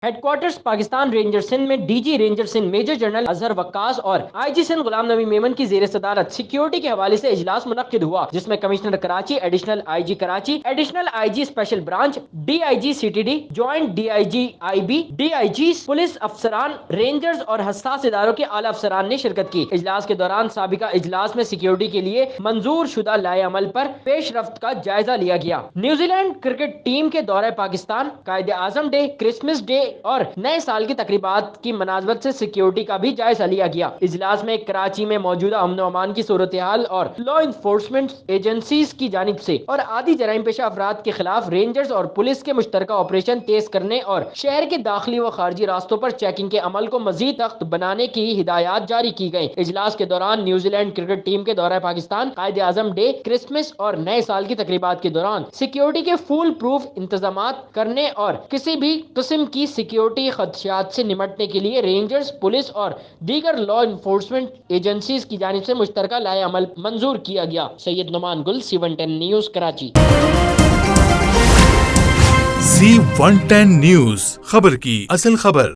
Headquarters Pakistan ranger Sindh में DG ranger Sindh major general Azhar Waqqas और IG Sindh Ghulam Nabi Memon की जेर सदारत सिक्योरिटी के हवाले से इजलास मुनक्किद हुआ, जिसमें commissioner Karachi, additional IG Karachi, additional IG special branch, DIG CTD, joint DIG IB, DIG police अफसरान, रेंजर्स और हसास इदारों के आला अफसरान ने शिरकत की। इजलास के दौरान साबिका इजलास में सिक्योरिटी के लिए मंजूर शुदा लाए अमल पर पेश रफ्त का जायजा लिया गया। न्यूजीलैंड क्रिकेट टीम के दौरे पाकिस्तान, कायदे आजम डे, क्रिसमस डे और नए साल की तकरीबात की मुनासबत से सिक्योरिटी का भी जायजा लिया गया। इजलास में कराची में मौजूदा अमन अमान की सूरत हाल और लॉ इन्फोर्समेंट एजेंसीज की जानिब से और आदि जराइम पेशा अफराद के खिलाफ रेंजर्स और पुलिस के मुश्तरका ऑपरेशन तेज करने और शहर के दाखिली व खारजी रास्तों पर चेकिंग के अमल को मजीद सख्त बनाने की हिदायत जारी की गई। इजलास के दौरान न्यूजीलैंड क्रिकेट टीम के दौरा पाकिस्तान, कायदे आजम डे, क्रिसमस और नए साल की तकरीबात के दौरान सिक्योरिटी के फुल प्रूफ इंतजाम करने और किसी भी किस्म की सिक्योरिटी खदशात से निपटने के लिए रेंजर्स, पुलिस और दीगर लॉ इन्फोर्समेंट एजेंसीज की जानिब से मुश्तरका लाए अमल मंजूर किया गया। सैयद नुमान गुल, C110 news, Karachi. C110 news, खबर की असल खबर।